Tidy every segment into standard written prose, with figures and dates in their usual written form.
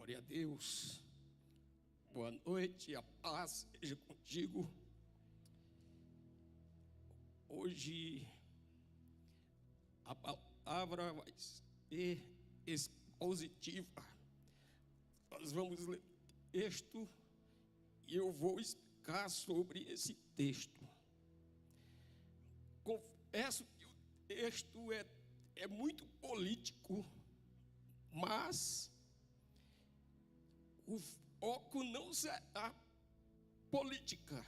Glória a Deus. Boa noite, a paz seja contigo. Hoje a palavra vai ser expositiva. Nós vamos ler o texto e eu vou explicar sobre esse texto. Confesso que o texto é muito político, mas o foco não será política.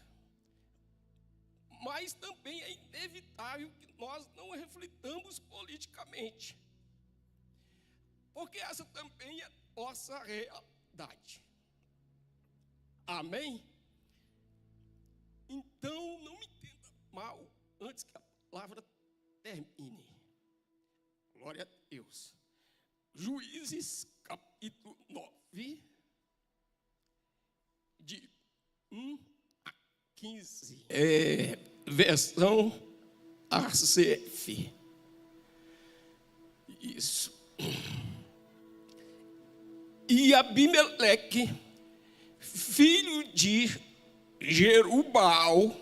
Mas também é inevitável que nós não reflitamos politicamente, porque essa também é nossa realidade. Amém? Então, não me entenda mal antes que a palavra termine. Glória a Deus. Juízes, capítulo 9, de 1 a 15. Versão ACF. Isso. E Abimeleque, filho de Jerubbaal,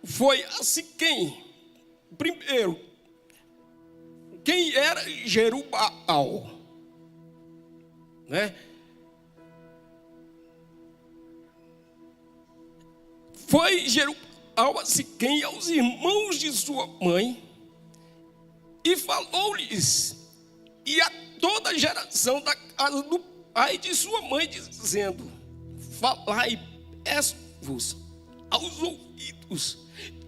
foi a Siquém. Primeiro, quem era Jerubbaal? Né? Foi Jerubbaal a Siquém e aos irmãos de sua mãe, e falou-lhes, e a toda a geração da casa do pai de sua mãe, dizendo: falai, peço-vos, aos ouvidos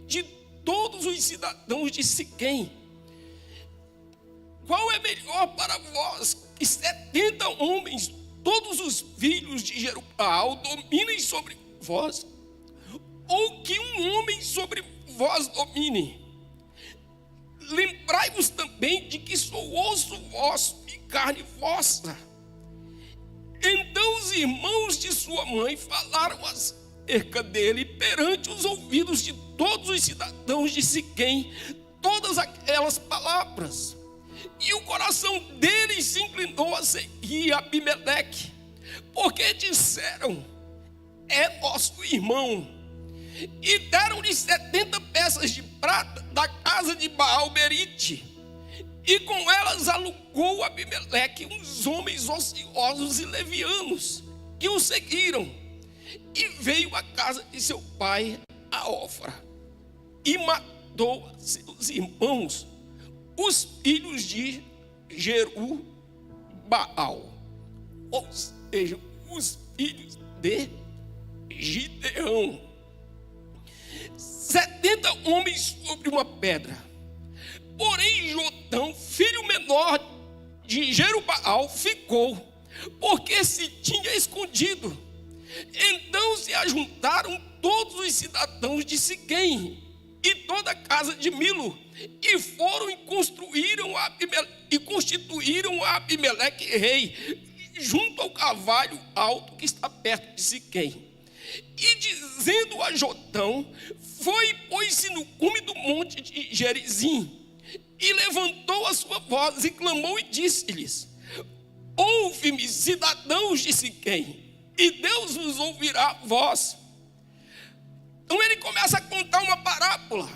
de todos os cidadãos de Siquém, qual é melhor para vós que 70 homens, todos os filhos de Jerubbaal, dominem sobre vós, ou que um homem sobre vós domine? Lembrai-vos também de que sou osso vosso e carne vossa. Então os irmãos de sua mãe falaram acerca dele perante os ouvidos de todos os cidadãos de Siquém todas aquelas palavras. E o coração deles se inclinou a seguir Abimeleque, porque disseram: é nosso irmão. E deram-lhe 70 peças de prata da casa de Baal-Berite, e com elas alugou Abimeleque uns homens ociosos e levianos que o seguiram, e veio à casa de seu pai a Ofra, e matou a seus irmãos, os filhos de Jerubbaal, ou seja, os filhos de Gideão. 70 homens sobre uma pedra. Porém Jotão, filho menor de Jerubbaal, ficou, porque se tinha escondido. Então se ajuntaram todos os cidadãos de Siquém e toda a casa de Milo, e foram e constituíram a Abimeleque rei, junto ao carvalho alto que está perto de Siquém. E dizendo a Jotão, foi e pôs-se no cume do monte de Gerizim, e levantou a sua voz e clamou e disse-lhes: ouve-me, cidadãos de Siquém, e Deus vos ouvirá a voz. Então ele começa a contar uma parábola.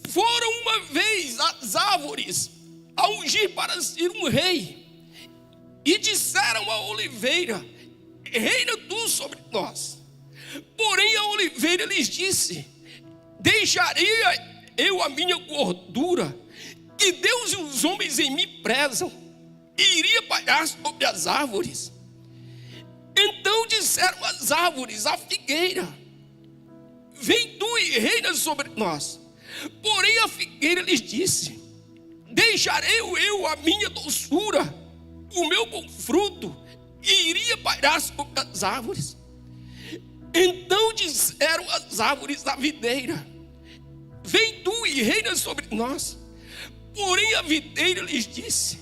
Foram uma vez as árvores a ungir para ser um rei, e disseram à oliveira: reina tu sobre nós. Porém a oliveira lhes disse: deixaria eu a minha gordura, que Deus e os homens em mim prezam, e iria parar sobre as árvores? Então disseram as árvores à figueira: vem tu e reina sobre nós. Porém a figueira lhes disse: deixarei eu a minha doçura, o meu bom fruto, e iria parar sobre as árvores? Então disseram as árvores à videira: vem tu e reina sobre nós. Porém a videira lhes disse: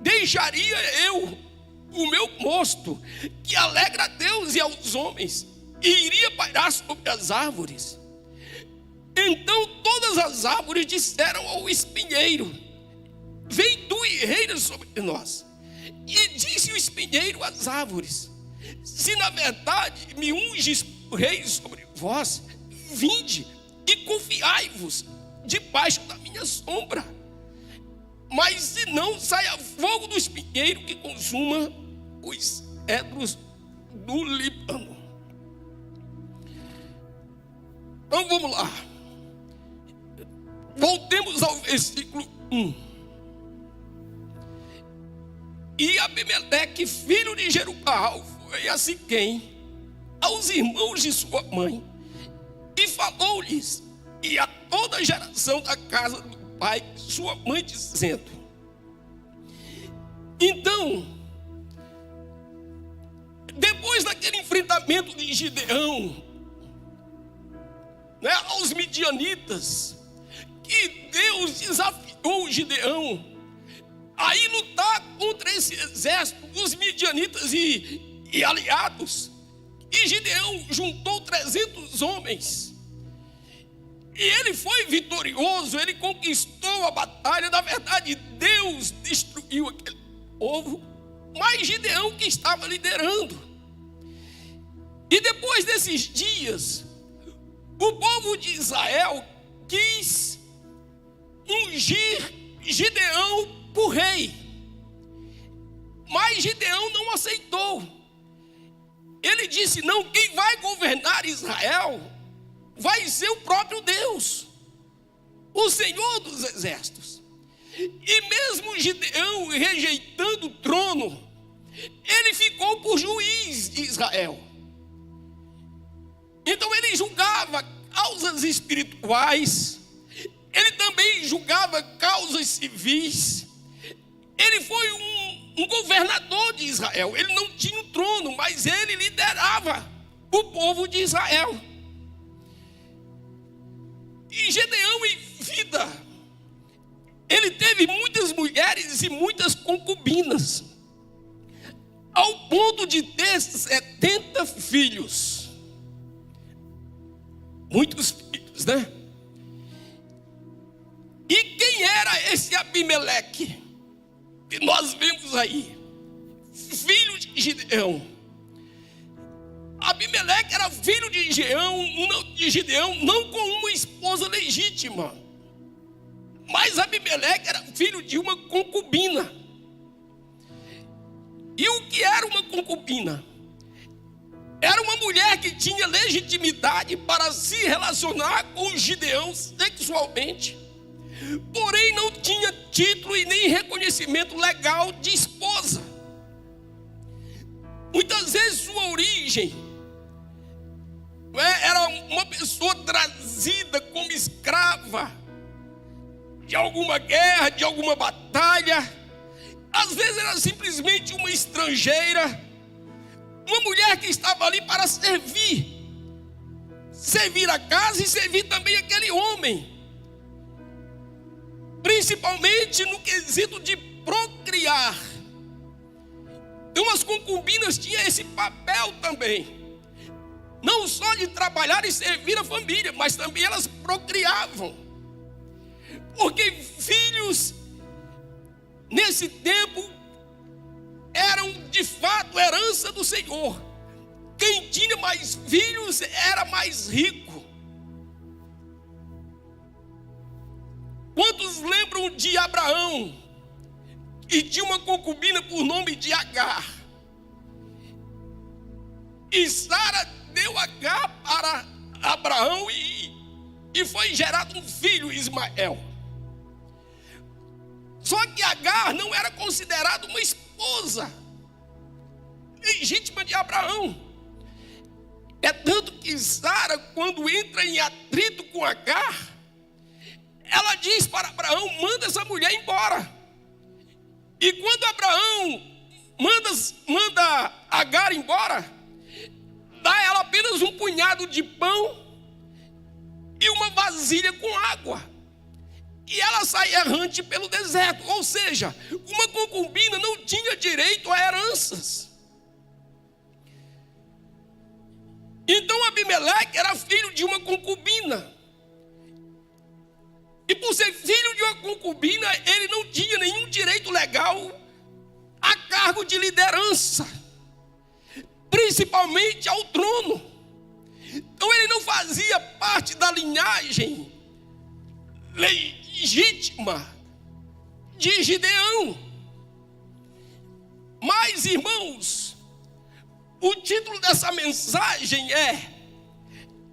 deixaria eu o meu mosto, que alegra a Deus e aos homens, e iria pairar sobre as árvores? Então todas as árvores disseram ao espinheiro: vem tu e reina sobre nós. E disse disse o espinheiro às árvores: se na verdade me unges rei sobre vós, vinde e confiai-vos debaixo da minha sombra. Mas se não, saia fogo do espinheiro que consuma os cedros do Líbano. Então vamos lá. Voltemos ao versículo 1. E Abimeleque, filho de Jerubbaal, foi a Siquém, aos irmãos de sua mãe, e falou-lhes, e a toda a geração da casa do pai, sua mãe, dizendo: então, depois daquele enfrentamento de Gideão, aos midianitas, que Deus desafiou Gideão a ir lutar contra esse exército dos midianitas e aliados. E Gideão juntou 300 homens. E ele foi vitorioso, ele conquistou a batalha. Na verdade, Deus destruiu aquele povo, mas Gideão que estava liderando. E depois desses dias, o povo de Israel quis ungir Gideão por rei, mas Gideão não aceitou. Ele disse: não, quem vai governar Israel vai ser o próprio Deus, o Senhor dos exércitos. E mesmo Gideão rejeitando o trono, ele ficou por juiz de Israel. Então ele julgava causas espirituais, ele também julgava causas civis. Ele foi um governador de Israel. Ele não tinha um trono, mas ele liderava o povo de Israel. E Gideão, em vida, ele teve muitas mulheres e muitas concubinas, ao ponto de ter 70 filhos. Muitos filhos, né? E quem era esse Abimeleque que nós vemos aí? Filho de Gideão. Abimeleque era filho de Gideão, não com uma esposa legítima, mas Abimeleque era filho de uma concubina. E o que era uma concubina? Era uma mulher que tinha legitimidade para se relacionar com Gideão sexualmente, porém não tinha título e nem reconhecimento legal de esposa. Muitas vezes sua origem era uma pessoa trazida como escrava de alguma guerra, de alguma batalha. Às vezes era simplesmente uma estrangeira, uma mulher que estava ali para servir a casa e servir também aquele homem, principalmente no quesito de procriar. Então as concubinas tinham esse papel também, não só de trabalhar e servir a família, mas também elas procriavam, porque filhos nesse tempo eram de fato herança do Senhor. Quem tinha mais filhos era mais rico. Quantos lembram de Abraão, que tinha uma concubina por nome de Agar? E Sara deu Agar para Abraão e foi gerado um filho, Ismael. Só que Agar não era considerada uma esposa legítima de Abraão. É tanto que Sara, quando entra em atrito com Agar, ela diz para Abraão: manda essa mulher embora. E quando Abraão manda Agar embora, dá a ela apenas um punhado de pão e uma vasilha com água. E ela sai errante pelo deserto. Ou seja, uma concubina não tinha direito a heranças. Então Abimeleque era filho de uma concubina. E por ser filho de uma concubina, ele não tinha nenhum direito legal a cargo de liderança, principalmente ao trono. Então ele não fazia parte da linhagem legítima de Gideão. Mas, irmãos, o título dessa mensagem é: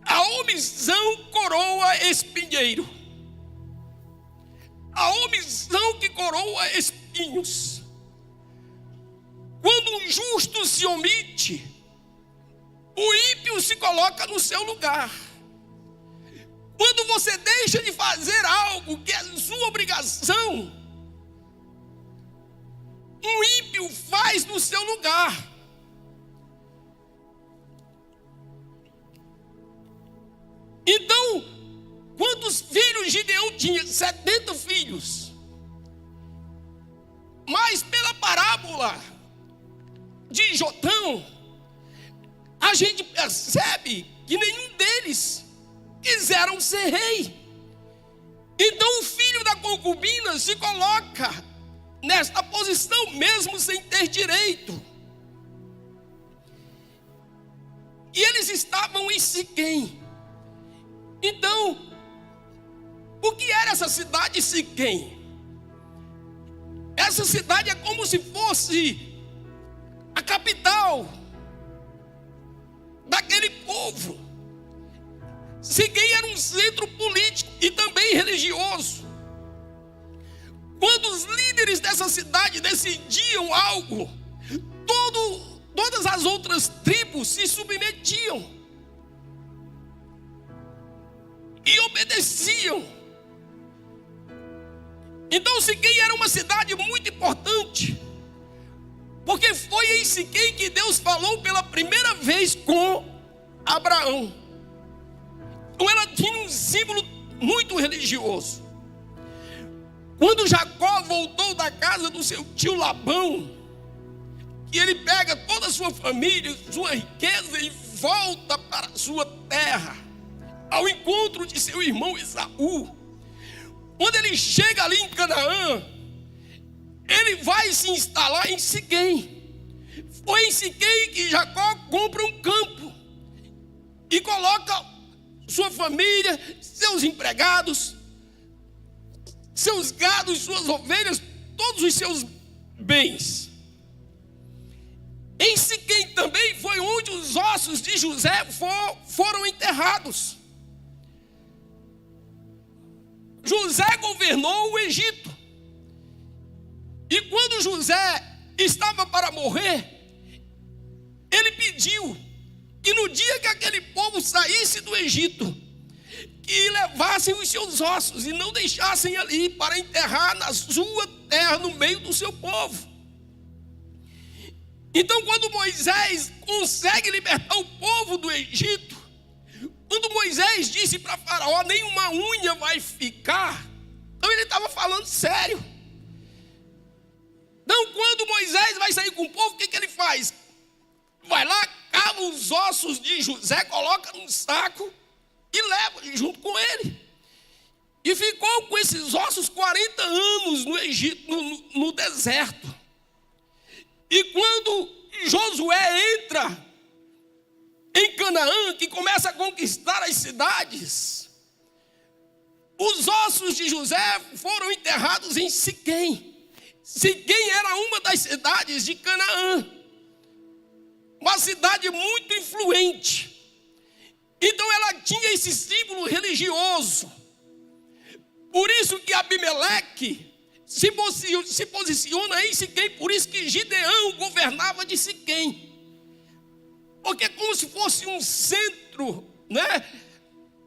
a omissão coroa espinheiro. A omissão que coroa espinhos. Quando um justo se omite, o ímpio se coloca no seu lugar. Quando você deixa de fazer algo que é sua obrigação, um ímpio faz no seu lugar. Então, quantos filhos Gideão tinha? 70 filhos. Mas pela parábola de Jotão, a gente percebe que nenhum deles quiseram ser rei. Então o filho da concubina se coloca nesta posição mesmo sem ter direito. E eles estavam em Siquém. Então, o que era essa cidade Siquém? Essa cidade é como se fosse a capital daquele povo. Siquém era um centro político e também religioso. Quando os líderes dessa cidade decidiam algo, todas as outras tribos se submetiam e obedeciam. Então Siquém era uma cidade muito importante, porque foi em Siquém que Deus falou pela primeira vez com Abraão. Então ela tinha um símbolo muito religioso. Quando Jacó voltou da casa do seu tio Labão, e ele pega toda a sua família, sua riqueza e volta para a sua terra, ao encontro de seu irmão Esaú. Quando ele chega ali em Canaã, ele vai se instalar em Siquém. Foi em Siquém que Jacó compra um campo e coloca sua família, seus empregados, seus gados, suas ovelhas, todos os seus bens. Em Siquém também foi onde os ossos de José foram enterrados. José governou o Egito. E quando José estava para morrer, ele pediu que no dia que aquele povo saísse do Egito, que levassem os seus ossos e não deixassem ali para enterrar na sua terra, no meio do seu povo. Então, quando Moisés consegue libertar o povo do Egito, quando Moisés disse para Faraó: nenhuma unha vai ficar, então ele estava falando sério. Então, quando Moisés vai sair com o povo, o que ele faz? Vai lá, cava os ossos de José, coloca num saco e leva junto com ele. E ficou com esses ossos 40 anos no Egito, no deserto. E quando Josué entra em Canaã, que começa a conquistar as cidades, os ossos de José foram enterrados em Siquém. Siquém era uma das cidades de Canaã, uma cidade muito influente. Então ela tinha esse símbolo religioso. Por isso que Abimeleque se posiciona em Siquém, por isso que Gideão governava de Siquém. Porque é como se fosse um centro,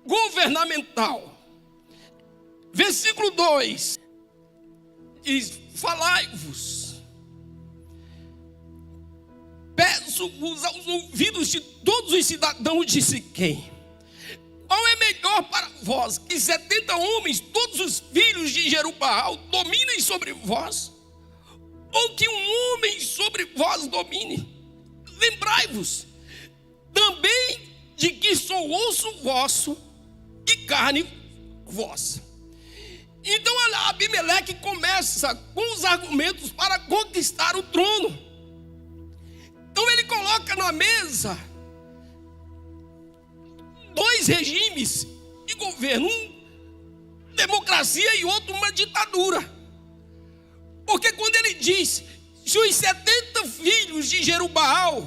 governamental. Versículo 2 diz: falai-vos, peço-vos aos ouvidos de todos os cidadãos de Siquém, qual é melhor para vós, que 70 homens, todos os filhos de Jerubaal, dominem sobre vós, ou que um homem sobre vós domine? Lembrai-vos também de que sou osso vosso e carne vossa. Então Abimeleque começa com os argumentos para conquistar o trono. Então ele coloca na mesa dois regimes de governo, um democracia e outro uma ditadura. Porque quando ele diz, se os 70 filhos de Jerubaal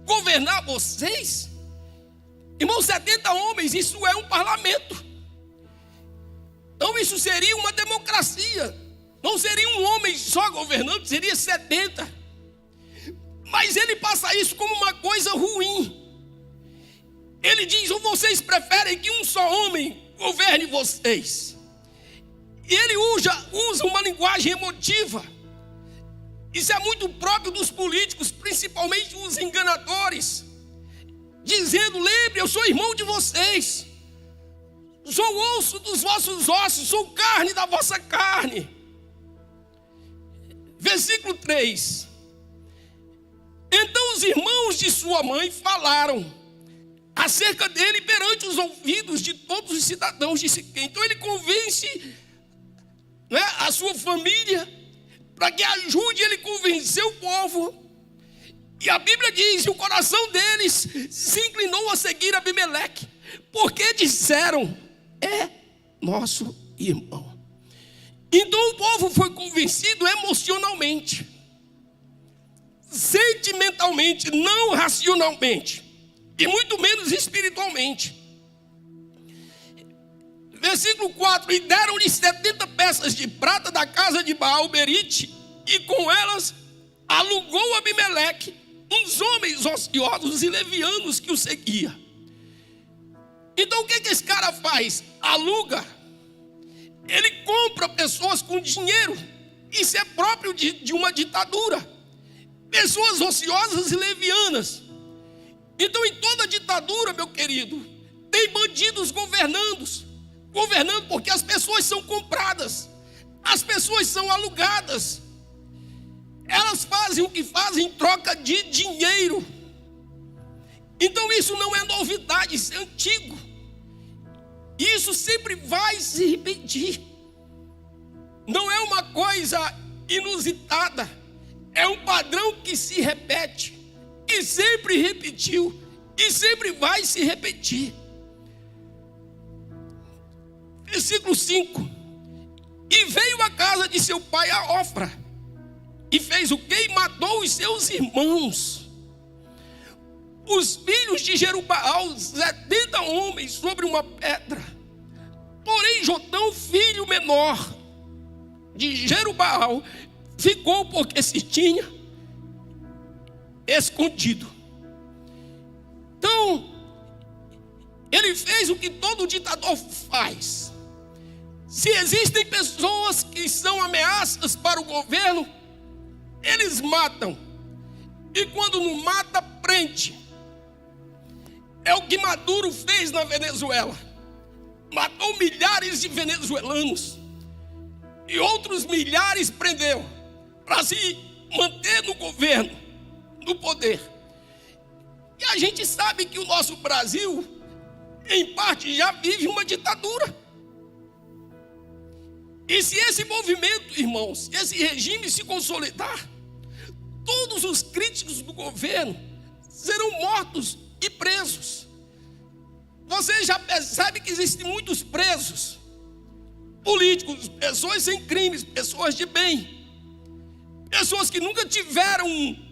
governar vocês, irmãos, 70 homens, isso é um parlamento. Então isso seria uma democracia. Não seria um homem só governando, seria 70. Mas ele passa isso como uma coisa ruim. Ele diz, ou vocês preferem que um só homem governe vocês? E ele usa uma linguagem emotiva. Isso é muito próprio dos políticos, principalmente os enganadores. Dizendo, lembre, eu sou irmão de vocês. Sou osso dos vossos ossos, sou carne da vossa carne. Versículo 3. Então os irmãos de sua mãe falaram acerca dele perante os ouvidos de todos os cidadãos de Siquém. Então ele convence, né, a sua família para que ajude ele a convencer o povo. E a Bíblia diz, o coração deles se inclinou a seguir Abimeleque, porque disseram, é nosso irmão. Então o povo foi convencido emocionalmente, sentimentalmente, não racionalmente, e muito menos espiritualmente. Versículo 4, e deram-lhe 70 peças de prata da casa de Baal-Berite, e com elas alugou Abimeleque uns homens ociosos e levianos que o seguiam. Então o que esse cara faz? Aluga. Ele compra pessoas com dinheiro. Isso é próprio de uma ditadura. Pessoas ociosas e levianas. Então em toda ditadura, meu querido, tem bandidos governando porque as pessoas são compradas, as pessoas são alugadas. Elas fazem o que fazem em troca de dinheiro. Então isso não é novidade, isso é antigo. Isso sempre vai se repetir. Não é uma coisa inusitada. É um padrão que se repete. E sempre repetiu. E sempre vai se repetir. Versículo 5. E veio à casa de seu pai a Ofra. E fez o quê? E matou os seus irmãos. Os filhos de Jerubaal, 70 homens sobre uma pedra. Porém Jotão, filho menor de Jerubaal, ficou porque se tinha escondido. Então, ele fez o que todo ditador faz. Se existem pessoas que são ameaças para o governo, eles matam. E quando não mata, prende. É o que Maduro fez na Venezuela. Matou milhares de venezuelanos. E outros milhares prendeu. Para se manter no governo, no poder. E a gente sabe que o nosso Brasil, em parte, já vive uma ditadura. E se esse movimento, irmãos, esse regime se consolidar, todos os críticos do governo serão mortos e presos. Você já percebe que existem muitos presos políticos, pessoas sem crimes, pessoas de bem, pessoas que nunca tiveram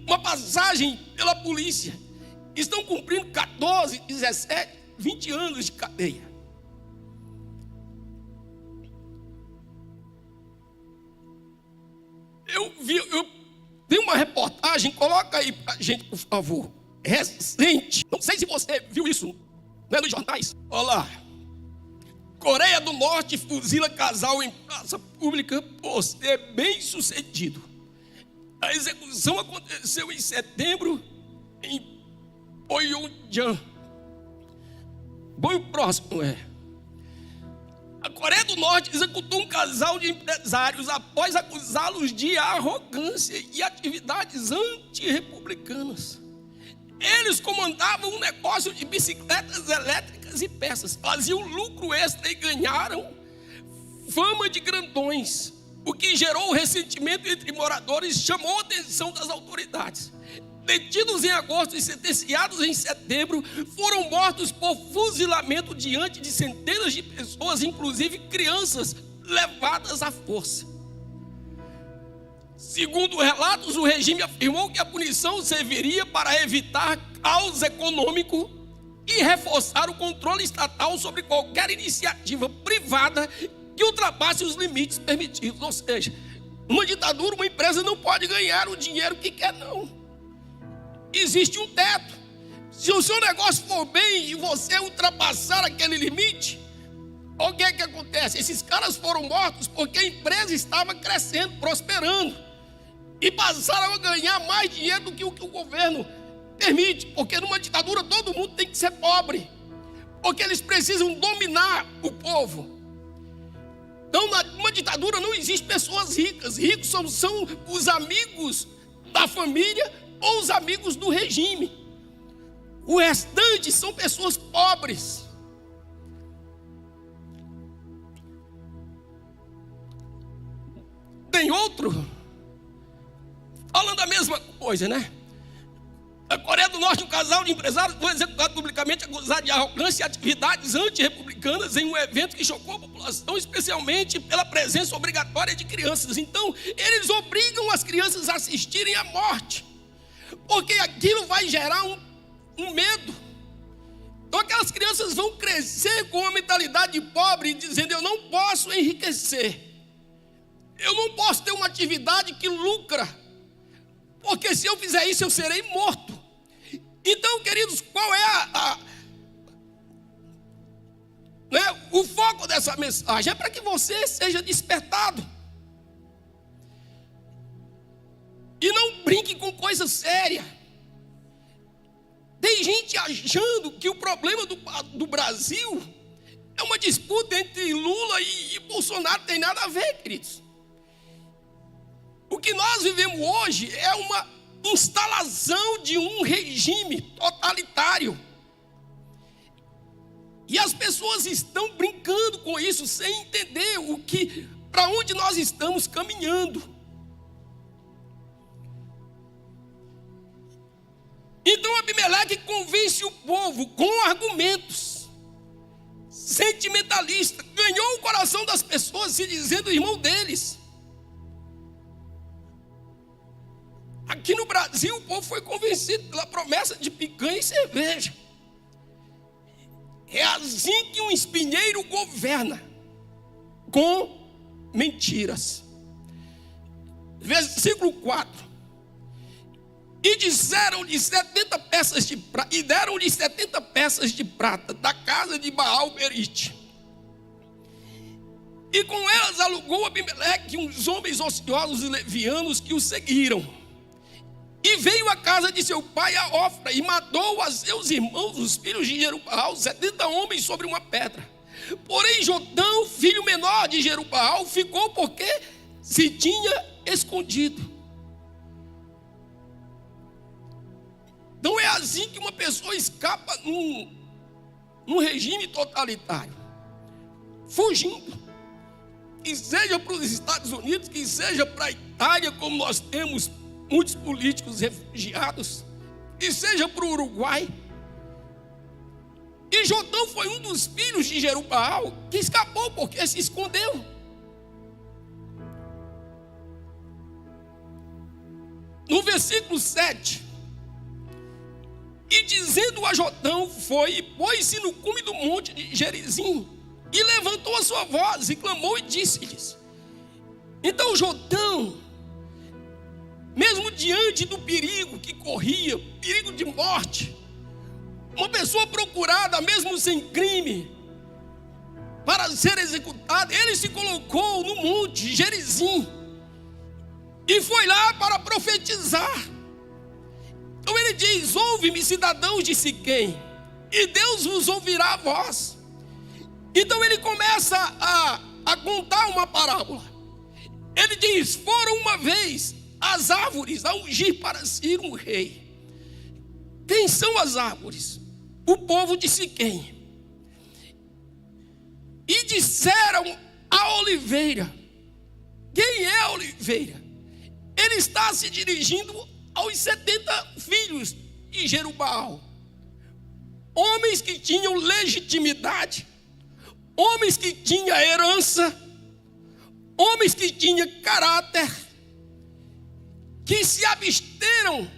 uma passagem pela polícia, estão cumprindo 14, 17, 20 anos de cadeia. Eu vi uma reportagem, coloca aí pra gente, por favor, recente, não sei se você viu isso, né, nos jornais. Olha lá, Coreia do Norte fuzila casal em praça pública por ser bem sucedido. A execução aconteceu em setembro em Pyongyang. Bom, próximo a Coreia do Norte executou um casal de empresários após acusá-los de arrogância e atividades antirrepublicanas. Eles comandavam um negócio de bicicletas elétricas e peças, faziam lucro extra e ganharam fama de grandões, o que gerou ressentimento entre moradores, chamou a atenção das autoridades. Detidos em agosto e sentenciados em setembro, foram mortos por fuzilamento diante de centenas de pessoas, inclusive crianças, levadas à força. Segundo relatos, o regime afirmou que a punição serviria para evitar caos econômico e reforçar o controle estatal sobre qualquer iniciativa privada que ultrapasse os limites permitidos. Ou seja, numa ditadura, uma empresa não pode ganhar o dinheiro que quer, não. Existe um teto. Se o seu negócio for bem e você ultrapassar aquele limite, o que é que acontece? Esses caras foram mortos porque a empresa estava crescendo, prosperando, e passaram a ganhar mais dinheiro do que o governo permite, porque numa ditadura todo mundo tem que ser pobre, porque eles precisam dominar o povo. Então, numa ditadura não existe pessoas ricas. Ricos são os amigos da família ou os amigos do regime. O restante são pessoas pobres. Tem outro falando a mesma coisa, né? Na Coreia do Norte, um casal de empresários foi executado publicamente acusado de arrogância e atividades antirrepublicanas em um evento que chocou a população, especialmente pela presença obrigatória de crianças. Então, eles obrigam as crianças a assistirem à morte, porque aquilo vai gerar um medo. Então aquelas crianças vão crescer com uma mentalidade pobre, dizendo: eu não posso enriquecer, eu não posso ter uma atividade que lucra, porque se eu fizer isso eu serei morto. Então, queridos, qual é o foco dessa mensagem? É para que você seja despertado e não brinque com coisa séria. Tem gente achando que o problema do Brasil é uma disputa entre Lula e Bolsonaro. Não tem nada a ver, queridos. O que nós vivemos hoje é uma instalação de um regime totalitário. E as pessoas estão brincando com isso sem entender para onde nós estamos caminhando. Então Abimeleque convence o povo com argumentos sentimentalistas, ganhou o coração das pessoas se dizendo irmão deles. Aqui no Brasil o povo foi convencido pela promessa de picanha e cerveja. É assim que um espinheiro governa, com mentiras. Versículo 4. E deram-lhe 70 peças de prata, e deram-lhe 70 peças de prata da casa de Baal-Berite. E com elas alugou Abimeleque uns homens ociosos e levianos que o seguiram. E veio à casa de seu pai a Ofra e matou a seus irmãos, os filhos de Jerubbaal, 70 homens sobre uma pedra. Porém Jotão, filho menor de Jerubbaal, ficou porque se tinha escondido. Não é assim que uma pessoa escapa num regime totalitário, fugindo. Que seja para os Estados Unidos, que seja para a Itália, como nós temos muitos políticos refugiados, que seja para o Uruguai. E Jotão foi um dos filhos de Jerubbaal que escapou porque se escondeu. No versículo 7, e dizendo a Jotão, foi e pôs-se no cume do monte de Gerizim, e levantou a sua voz, e clamou e disse-lhes. Então Jotão, mesmo diante do perigo que corria, perigo de morte, uma pessoa procurada, mesmo sem crime, para ser executada, ele se colocou no monte Gerizim, e foi lá para profetizar. Então ele diz: ouve-me, cidadãos de Siquém, e Deus vos ouvirá a voz. Então ele começa a contar uma parábola. Ele diz: foram uma vez as árvores a ungir para si um rei. Quem são as árvores? O povo de Siquém. E disseram A oliveira. Quem é a oliveira? Ele está se dirigindo aos 70 filhos de Jerubaal. Homens que tinham legitimidade, homens que tinham herança, homens que tinham caráter, que se absteram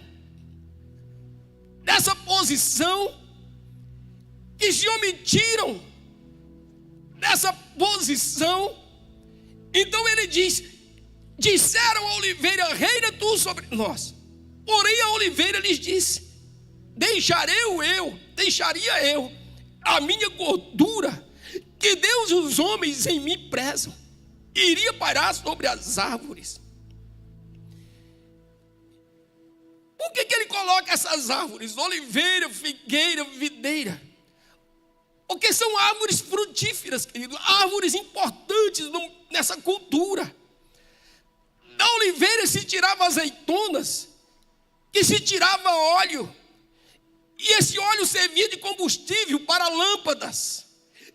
dessa posição, que se omitiram dessa posição. Então ele diz: disseram a oliveira, reina tu sobre nós. Porém a oliveira lhes disse: deixaria eu a minha gordura, que Deus e os homens em mim prezam, iria parar sobre as árvores. Por que ele coloca essas árvores? Oliveira, figueira, videira. Porque são árvores frutíferas, querido, árvores importantes nessa cultura. Da oliveira se tirava azeitonas, que se tirava óleo, e esse óleo servia de combustível para lâmpadas,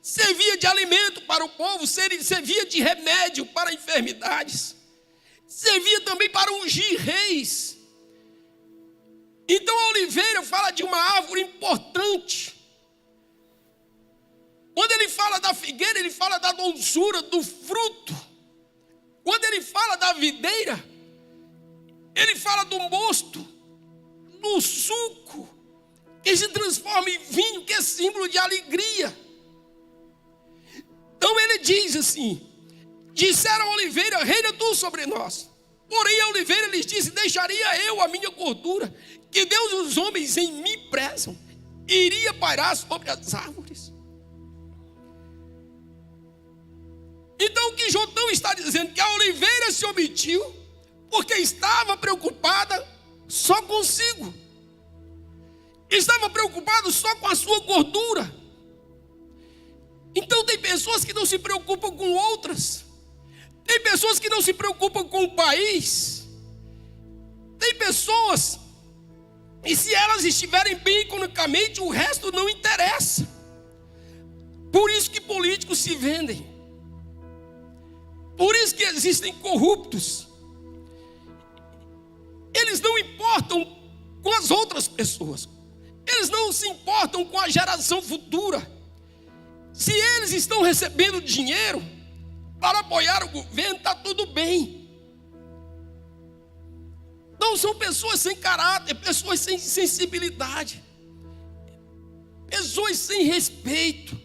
servia de alimento para o povo, servia de remédio para enfermidades, servia também para ungir reis. Então a oliveira fala de uma árvore importante. Quando ele fala da figueira, ele fala da doçura, do fruto. Quando ele fala da videira, ele fala do mosto, do suco, que se transforma em vinho, que é símbolo de alegria. Então ele diz assim: disseram a oliveira, reina tu sobre nós. Porém a oliveira lhes disse: deixaria eu a minha gordura, que Deus e os homens em mim prezam, iria pairar sobre as árvores. Então o que Jotão está dizendo? Que a oliveira se omitiu, porque estava preocupada só consigo, estava preocupado só com a sua gordura. Então tem pessoas que não se preocupam com outras, tem pessoas que não se preocupam com o país, tem pessoas, e se elas estiverem bem economicamente, o resto não interessa. Por isso que políticos se vendem, por isso que existem corruptos. Eles não importam com as outras pessoas, eles não se importam com a geração futura. Se eles estão recebendo dinheiro para apoiar o governo, está tudo bem. Não são pessoas sem caráter, pessoas sem sensibilidade, pessoas sem respeito.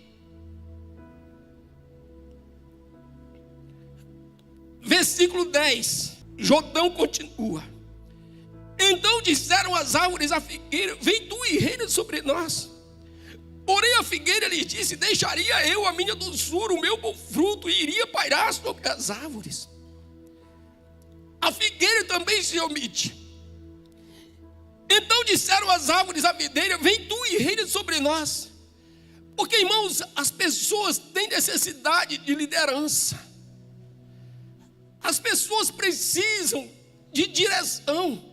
Versículo 10, Jotão continua: então disseram as árvores à figueira, vem tu e reina sobre nós. Porém a figueira lhes disse: deixaria eu a minha doçura, o meu bom fruto, e iria pairar sobre as árvores. A figueira também se omite. Então disseram as árvores à videira: vem tu e reina sobre nós. Porque, irmãos, as pessoas têm necessidade de liderança, as pessoas precisam de direção.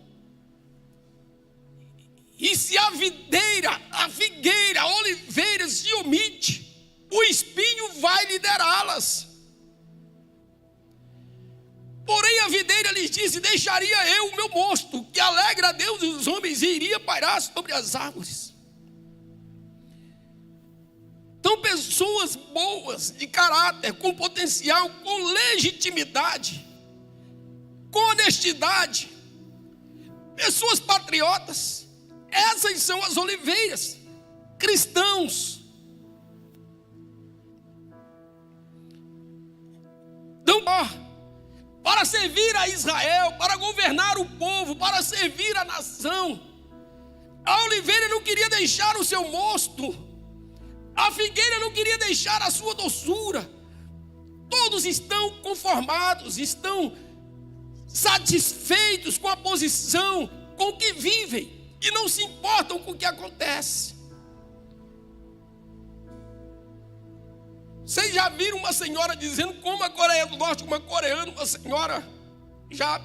E se a videira, a figueira, a oliveira se omite, o espinho vai liderá-las. Porém a videira lhes disse: deixaria eu o meu mosto, que alegra a Deus e os homens, e iria pairar sobre as árvores. Então pessoas boas, de caráter, com potencial, com legitimidade, com honestidade, pessoas patriotas, essas são as oliveiras, cristãos. Então, para servir a Israel, para governar o povo, para servir a nação, a oliveira não queria deixar o seu mosto, a figueira não queria deixar a sua doçura. Todos estão conformados, estão satisfeitos com a posição, com o que vivem, e não se importam com o que acontece. Vocês já viram uma senhora dizendo como a Coreia do Norte, uma coreana, uma senhora já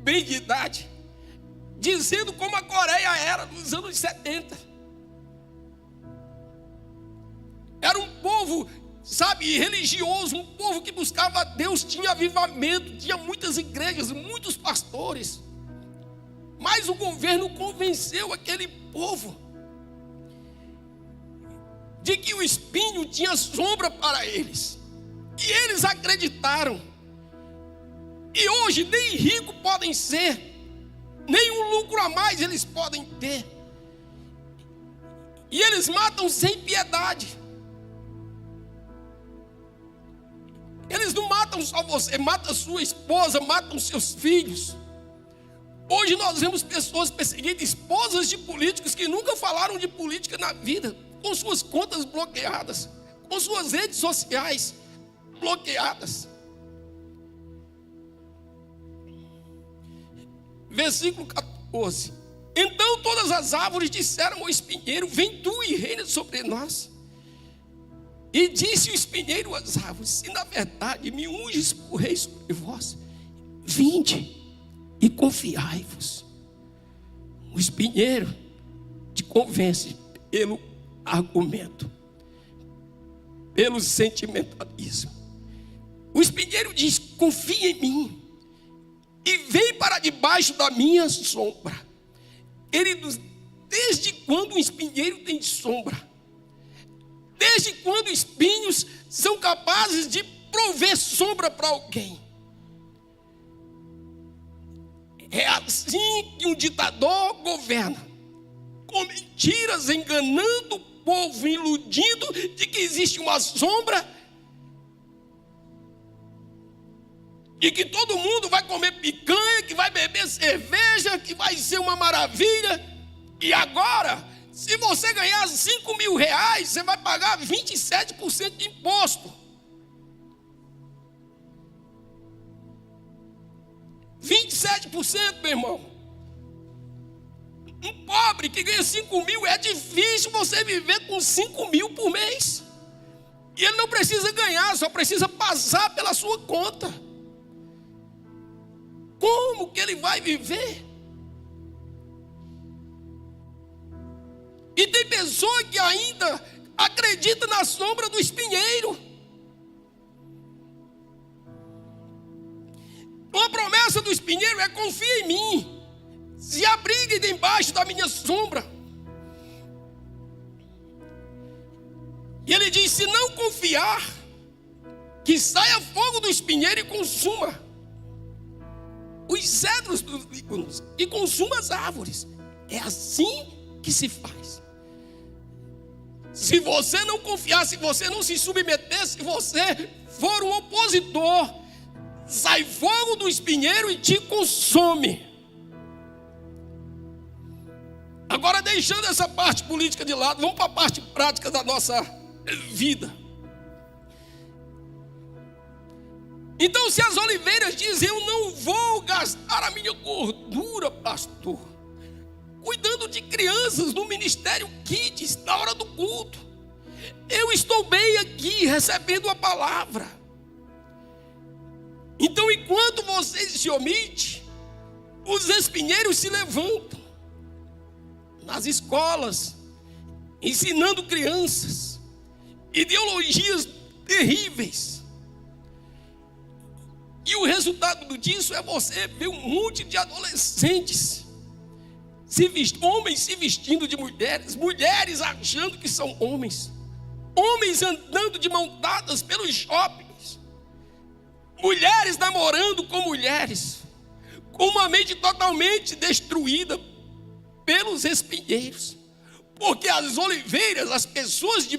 bem de idade, dizendo como a Coreia era nos anos 70. Era um povo sabe, religioso, um povo que buscava a Deus, tinha avivamento, tinha muitas igrejas, muitos pastores. Mas o governo convenceu aquele povo de que o espinho tinha sombra para eles. E eles acreditaram. E hoje nem ricos podem ser, nem um lucro a mais eles podem ter. E eles matam sem piedade. Eles não matam só você, matam sua esposa, matam seus filhos. Hoje nós vemos pessoas perseguindo esposas de políticos que nunca falaram de política na vida, com suas contas bloqueadas, com suas redes sociais bloqueadas. Versículo 14. Então todas as árvores disseram ao espinheiro: vem tu e reina sobre nós. E disse o espinheiro às árvores: se na verdade me unges por rei sobre vós, vinde e confiai-vos. O espinheiro te convence pelo argumento, pelo sentimentalismo. O espinheiro diz: confia em mim e vem para debaixo da minha sombra. Queridos, desde quando um espinheiro tem sombra? Desde quando espinhos são capazes de prover sombra para alguém? É assim que um ditador governa, com mentiras, enganando o povo, iludindo de que existe uma sombra, e que todo mundo vai comer picanha, que vai beber cerveja, que vai ser uma maravilha. E agora, se você ganhar 5 mil reais, você vai pagar 27% de imposto. 27%, meu irmão. Um pobre que ganha 5 mil, é difícil você viver com 5 mil por mês. E ele não precisa ganhar, só precisa passar pela sua conta. Como que ele vai viver? E tem pessoa que ainda acredita na sombra do espinheiro. Uma promessa do espinheiro é: confia em mim, se abrigue debaixo da minha sombra. E ele diz: se não confiar, que saia fogo do espinheiro e consuma os cedros dos Líbanos e consuma as árvores. É assim que se faz. Se você não confiar, se você não se submeter, se você for um opositor, sai fogo do espinheiro e te consome. Agora, deixando essa parte política de lado, vamos para a parte prática da nossa vida. Então, se as oliveiras dizem: eu não vou gastar a minha gordura, pastor, cuidando de crianças no ministério Kids, na hora do culto, eu estou bem aqui recebendo a palavra. Então, enquanto vocês se omitem, os espinheiros se levantam nas escolas, ensinando crianças ideologias terríveis. E o resultado disso é você ver um monte de adolescentes, homens se vestindo de mulheres, mulheres achando que são homens, homens andando de mão dadas pelos shoppings, mulheres namorando com mulheres, com uma mente totalmente destruída pelos espinheiros. Porque as oliveiras, as pessoas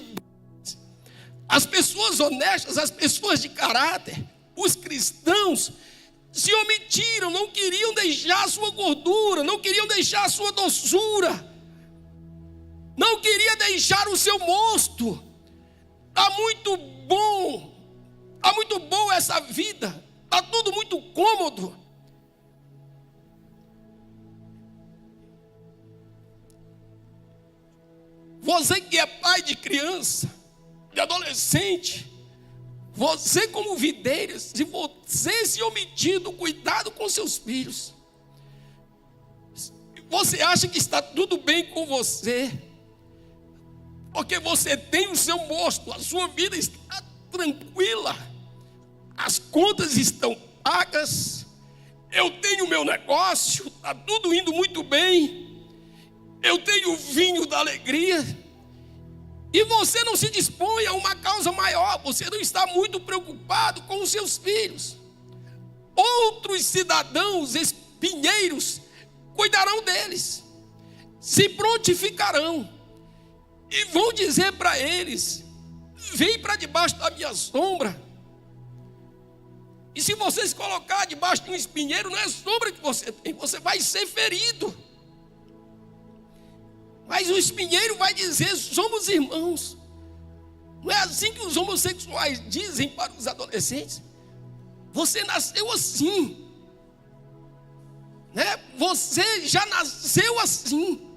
honestas, as pessoas de caráter, os cristãos, se omitiram, não queriam deixar a sua gordura, não queriam deixar a sua doçura, não queria deixar o seu mosto. Está muito bom essa vida, está tudo muito cômodo. Você que é pai de criança, de adolescente, você como videira, se você se omitir do cuidado com seus filhos, você acha que está tudo bem com você, porque você tem o seu mosto, a sua vida está tranquila, as contas estão pagas, eu tenho meu negócio, está tudo indo muito bem, eu tenho o vinho da alegria, e você não se dispõe a uma causa maior, você não está muito preocupado com os seus filhos. Outros cidadãos espinheiros cuidarão deles, se prontificarão e vão dizer para eles: vem para debaixo da minha sombra. E se você se colocar debaixo de um espinheiro, não é sombra que você tem, você vai ser ferido. Mas o espinheiro vai dizer: somos irmãos. Não é assim que os homossexuais dizem para os adolescentes? Você nasceu assim, né? Você já nasceu assim.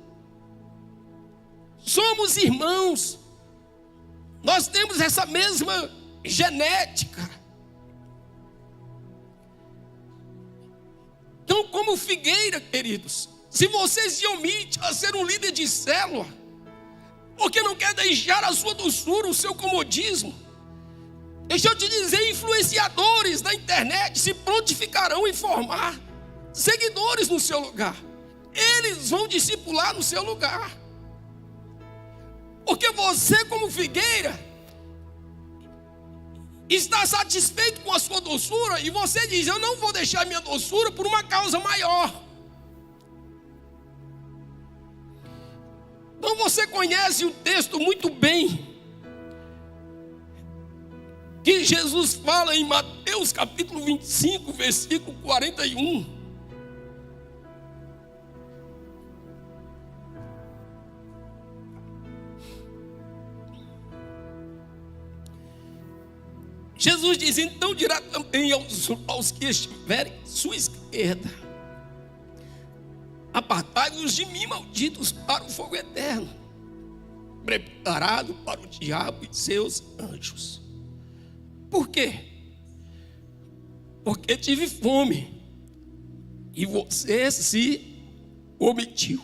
Somos irmãos. Nós temos essa mesma genética. Então, como figueira, queridos, se você se omite a ser um líder de célula, porque não quer deixar a sua doçura, o seu comodismo, deixa eu te dizer, influenciadores da internet se prontificarão em formar seguidores no seu lugar. Eles vão discipular no seu lugar. Porque você, como figueira, está satisfeito com a sua doçura e você diz: eu não vou deixar minha doçura por uma causa maior. Então você conhece o texto muito bem, que Jesus fala em Mateus capítulo 25, versículo 41. Jesus diz: então dirá também aos que estiverem à sua esquerda: apartai-vos de mim, malditos, para o fogo eterno, preparado para o diabo e seus anjos. Por quê? Porque tive fome e você se omitiu,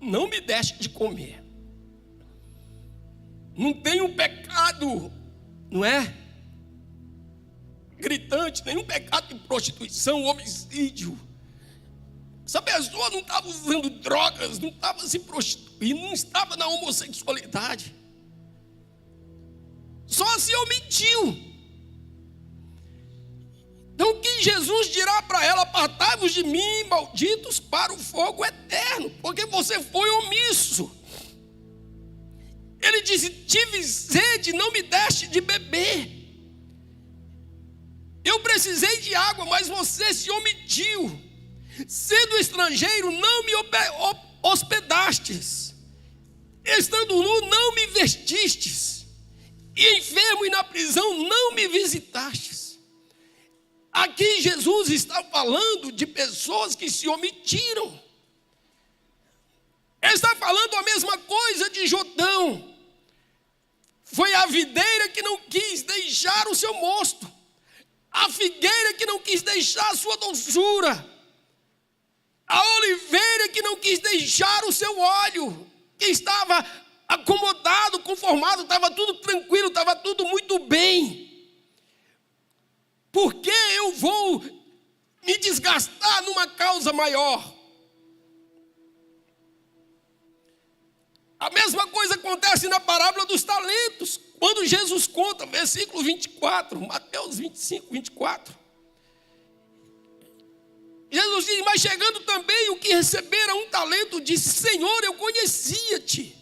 não me deste de comer. Não tem um pecado, não é? Gritante, nenhum pecado de prostituição, homicídio. Essa pessoa não estava usando drogas, não estava se prostituindo, não estava na homossexualidade. Só se omitiu. Então o que Jesus dirá para ela? Apartai-vos de mim, malditos, para o fogo eterno, porque você foi omisso. Ele disse: tive sede, não me deste de beber. Eu precisei de água, mas você se omitiu. Sendo estrangeiro, não me hospedastes. Estando nu, não me vestistes. E enfermo e na prisão, não me visitastes. Aqui Jesus está falando de pessoas que se omitiram. Ele está falando a mesma coisa de Jotão. Foi a videira que não quis deixar o seu mosto, a figueira que não quis deixar a sua doçura, a oliveira que não quis deixar o seu óleo, que estava acomodado, conformado, estava tudo tranquilo, estava tudo muito bem. Por que eu vou me desgastar numa causa maior? A mesma coisa acontece na parábola dos talentos, quando Jesus conta, versículo 24, Mateus 25, 24. Jesus diz: mas chegando também o que recebera um talento, disse: Senhor, eu conhecia-te,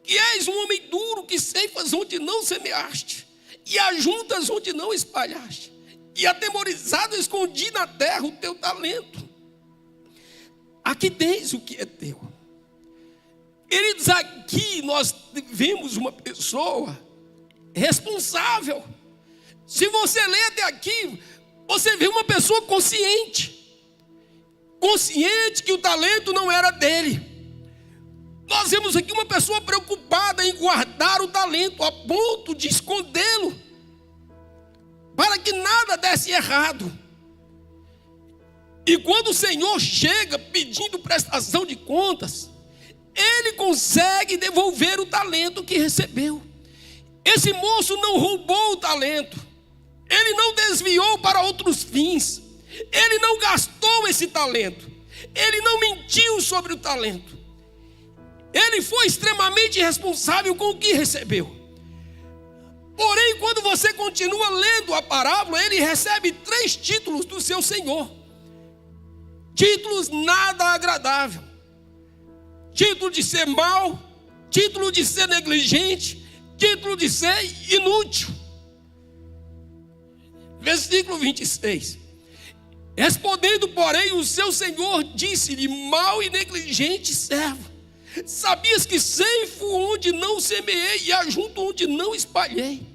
que és um homem duro, que ceifas onde não semeaste, e ajuntas onde não espalhaste, e atemorizado escondi na terra o teu talento. Aqui tens o que é teu. Queridos, aqui nós vemos uma pessoa responsável. Se você ler até aqui, você vê uma pessoa consciente que o talento não era dele. Nós vemos aqui uma pessoa preocupada em guardar o talento, a ponto de escondê-lo, para que nada desse errado. E quando o Senhor chega pedindo prestação de contas, Ele consegue devolver o talento que recebeu. Esse moço não roubou o talento, ele não desviou para outros fins, ele não gastou esse talento, ele não mentiu sobre o talento, ele foi extremamente responsável com o que recebeu. Porém, quando você continua lendo a parábola, ele recebe 3 títulos do seu senhor, títulos nada agradável: título de ser mau, título de ser negligente, título de ser inútil. Versículo 26. Respondendo, porém, o seu senhor disse-lhe: mau e negligente servo, sabias que ceifo onde não semeei e ajunto onde não espalhei?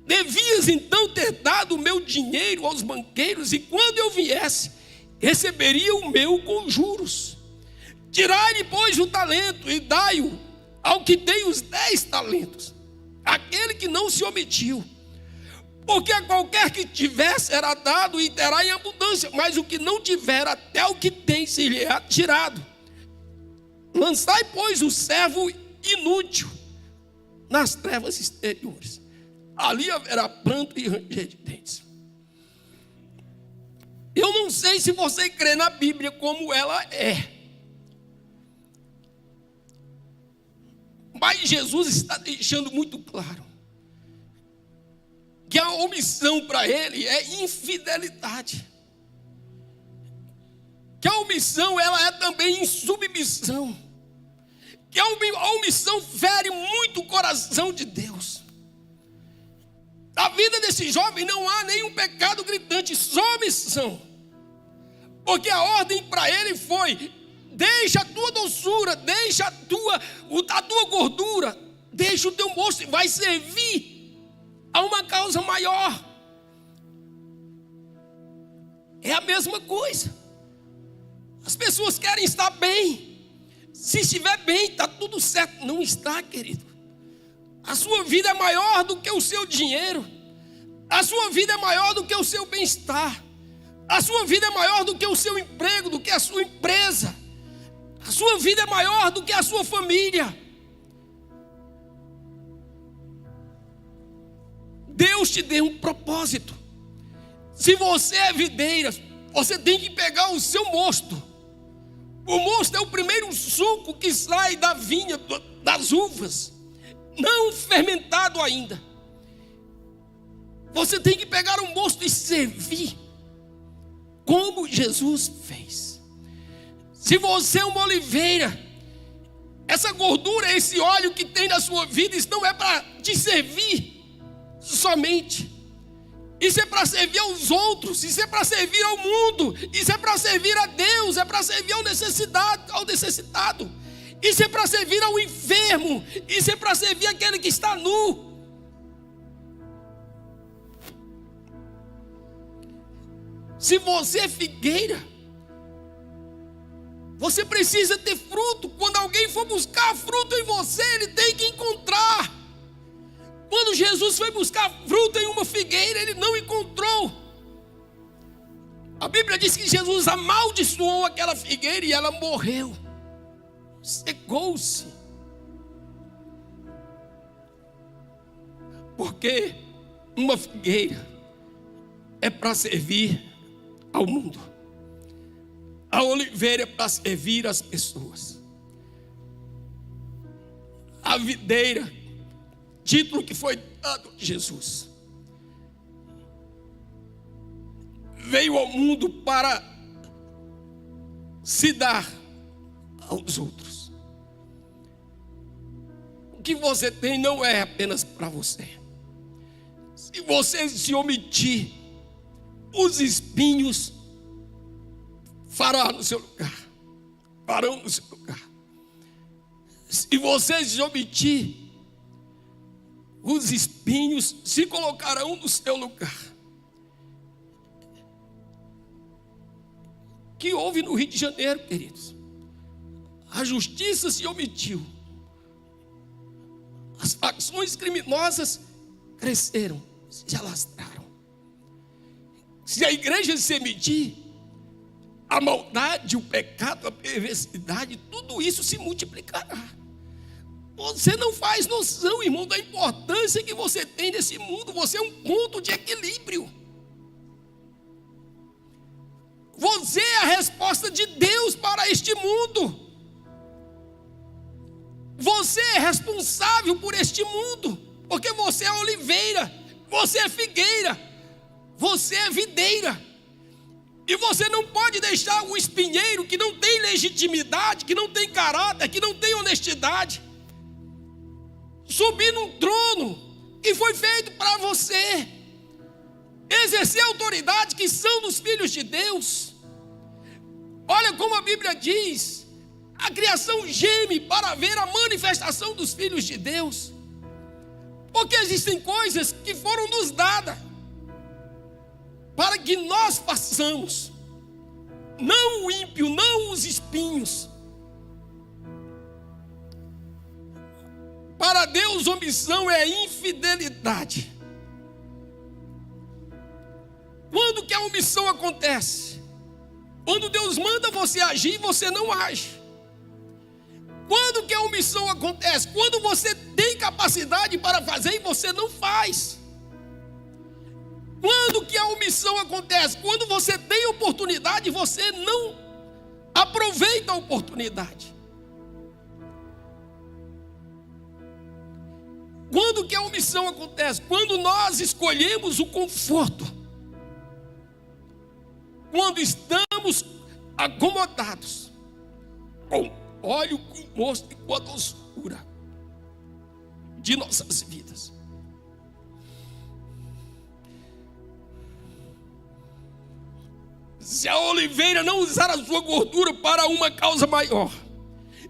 Devias então ter dado o meu dinheiro aos banqueiros, e quando eu viesse, receberia o meu com juros. Tirai-lhe, pois, o talento e dai-o ao que tem os 10 talentos, aquele que não se omitiu. Porque a qualquer que tiver será dado e terá em abundância, mas o que não tiver, até o que tem se lhe é tirado. Lançai, pois, o servo inútil nas trevas exteriores. Ali haverá pranto e ranger de dentes. Eu não sei se você crê na Bíblia como ela é, mas Jesus está deixando muito claro que a omissão para ele é infidelidade, que a omissão ela é também insubmissão, que a omissão fere muito o coração de Deus. Na vida desse jovem não há nenhum pecado gritante, só omissão, porque a ordem para ele foi: deixa a tua doçura, deixa a tua gordura, deixa o teu moço, vai servir a uma causa maior. É a mesma coisa. As pessoas querem estar bem. Se estiver bem, está tudo certo. Não está, querido. A sua vida é maior do que o seu dinheiro. A sua vida é maior do que o seu bem-estar. A sua vida é maior do que o seu emprego, do que a sua empresa. A sua vida é maior do que a sua família. Deus te deu um propósito. Se você é videira, você tem que pegar o seu mosto. O mosto é o primeiro suco que sai da vinha, das uvas, não fermentado ainda. Você tem que pegar o mosto e servir, como Jesus fez. Se você é uma oliveira, essa gordura, esse óleo que tem na sua vida, isso não é para te servir somente. Isso é para servir aos outros, isso é para servir ao mundo, isso é para servir a Deus, é para servir ao necessitado, isso é para servir ao enfermo, isso é para servir aquele que está nu. Se você é figueira, você precisa ter fruto. Quando alguém for buscar fruto em você, ele tem que encontrar. Quando Jesus foi buscar fruto em uma figueira, ele não encontrou. A Bíblia diz que Jesus amaldiçoou aquela figueira e ela morreu, secou-se. Porque uma figueira é para servir ao mundo. A oliveira é para servir as pessoas. A videira, título que foi dado a Jesus, veio ao mundo para se dar aos outros. O que você tem não é apenas para você. Se você se omitir, os espinhos farão no seu lugar. Se você se omitir, os espinhos se colocarão no seu lugar. O que houve no Rio de Janeiro, queridos? A justiça se omitiu. As facções criminosas cresceram, se alastraram. Se a igreja se omitir, a maldade, o pecado, a perversidade, tudo isso se multiplicará. Você não faz noção, irmão, da importância que você tem nesse mundo. Você é um ponto de equilíbrio. Você é a resposta de Deus para este mundo. Você é responsável por este mundo, porque você é oliveira, você é figueira, você é videira. E você não pode deixar o espinheiro que não tem legitimidade, que não tem caráter, que não tem honestidade, subir num trono que foi feito para você, exercer a autoridade que são dos filhos de Deus. Olha como a Bíblia diz: a criação geme para ver a manifestação dos filhos de Deus, porque existem coisas que foram nos dadas para que nós façamos, não o ímpio, não os espinhos. Para Deus, omissão é infidelidade. Quando que a omissão acontece? Quando Deus manda você agir e você não age. Quando que a omissão acontece? Quando você tem capacidade para fazer e você não faz. Quando que a omissão acontece? Quando você tem oportunidade e você não aproveita a oportunidade. Quando que a omissão acontece? Quando nós escolhemos o conforto. Quando estamos acomodados com óleo, com mosto e com a doçura de nossas vidas. Se a oliveira não usar a sua gordura para uma causa maior,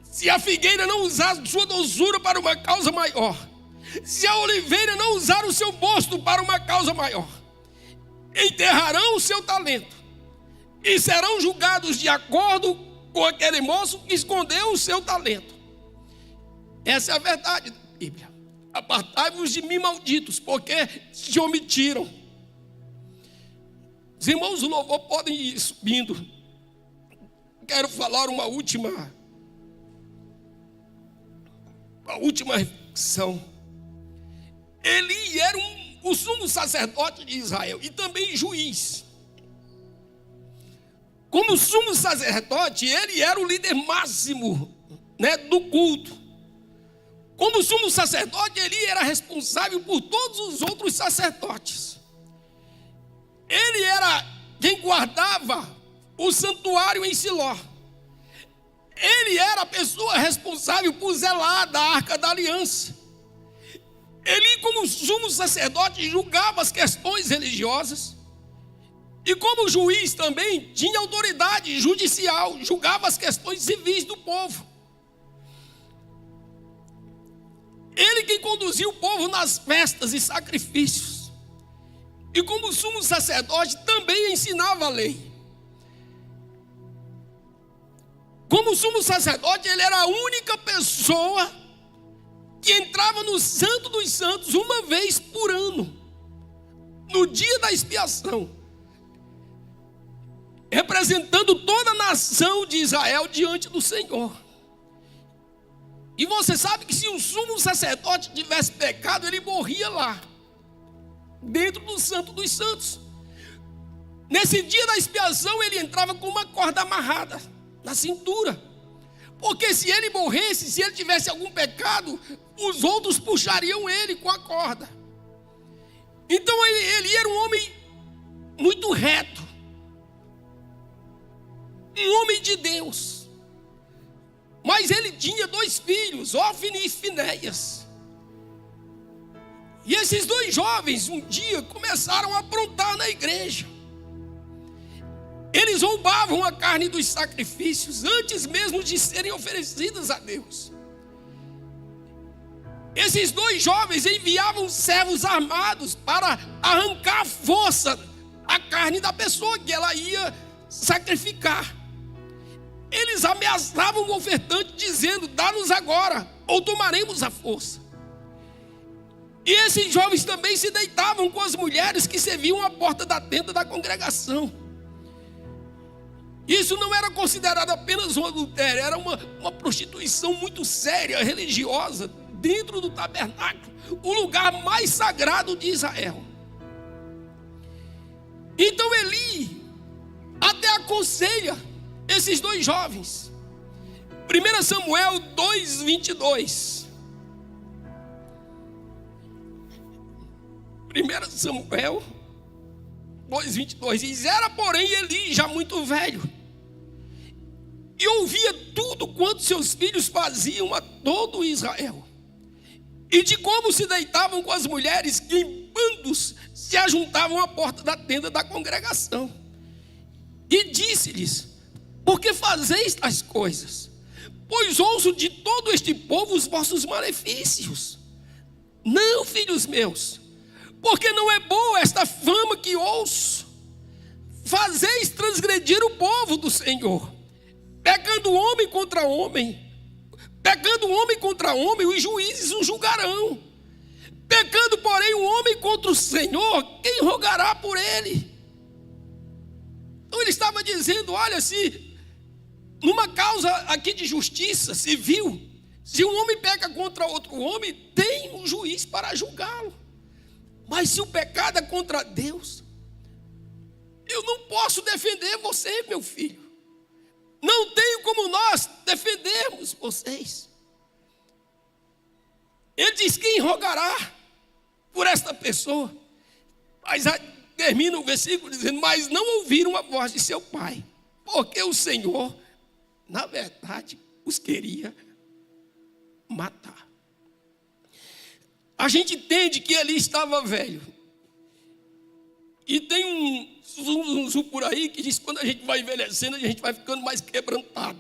se a figueira não usar a sua doçura para uma causa maior, se a oliveira não usar o seu mosto para uma causa maior, enterrarão o seu talento e serão julgados de acordo com aquele moço que escondeu o seu talento. Essa é a verdade da Bíblia. Apartai-vos de mim, malditos, porque se omitiram. Os irmãos do louvor podem ir subindo. Quero falar uma última reflexão. Eli era o sumo sacerdote de Israel e também juiz. Como sumo sacerdote, ele era o líder máximo, do culto. Como sumo sacerdote, ele era responsável por todos os outros sacerdotes. Ele era quem guardava o santuário em Siló. Ele era a pessoa responsável por zelar da arca da aliança. Ele, como sumo sacerdote, julgava as questões religiosas. E como juiz também, tinha autoridade judicial, julgava as questões civis do povo. Ele quem conduzia o povo nas festas e sacrifícios. E como sumo sacerdote, também ensinava a lei. Como sumo sacerdote, ele era a única pessoa que entrava no Santo dos Santos uma vez por ano, no dia da expiação, representando toda a nação de Israel diante do Senhor. E você sabe que se um sumo sacerdote tivesse pecado, ele morria lá, dentro do Santo dos Santos. Nesse dia da expiação, ele entrava com uma corda amarrada na cintura, porque se ele morresse, se ele tivesse algum pecado, os outros puxariam ele com a corda. Então ele era um homem muito reto, um homem de Deus. Mas ele tinha 2 filhos, Ófine e Finéias. E esses 2 jovens um dia começaram a aprontar na igreja. Eles roubavam a carne dos sacrifícios antes mesmo de serem oferecidas a Deus. Esses 2 jovens enviavam servos armados para arrancar à força a carne da pessoa que ela ia sacrificar. Eles ameaçavam o ofertante dizendo: dá-nos agora, ou tomaremos a força. E esses jovens também se deitavam com as mulheres que serviam à porta da tenda da congregação. Isso não era considerado apenas um adultério, era uma prostituição muito séria, religiosa, dentro do tabernáculo, o lugar mais sagrado de Israel. Então Eli até aconselha esses dois jovens. 1 Samuel 2:22. 1 Samuel 2:22 diz: era porém Eli já muito velho, e ouvia tudo quanto seus filhos faziam a todo Israel, e de como se deitavam com as mulheres que em bandos se ajuntavam à porta da tenda da congregação. E disse-lhes: por que fazeis tais coisas? Pois ouço de todo este povo os vossos malefícios. Não, filhos meus, porque não é boa esta fama que ouço. Fazeis transgredir o povo do Senhor, pecando homem contra homem. Pecando homem contra homem, os juízes o julgarão. Pecando, porém, o homem contra o Senhor, quem rogará por ele? Então ele estava dizendo: olha, se numa causa aqui de justiça civil, se um homem peca contra outro homem, tem um juiz para julgá-lo. Mas se o pecado é contra Deus, eu não posso defender você, meu filho. Não tenho como nós defendermos vocês. Ele diz: quem rogará por esta pessoa? Mas termina o versículo dizendo: mas não ouviram a voz de seu pai, porque o Senhor, na verdade, os queria matar. A gente entende que ele estava velho. E tem um por aí que diz que quando a gente vai envelhecendo, a gente vai ficando mais quebrantado,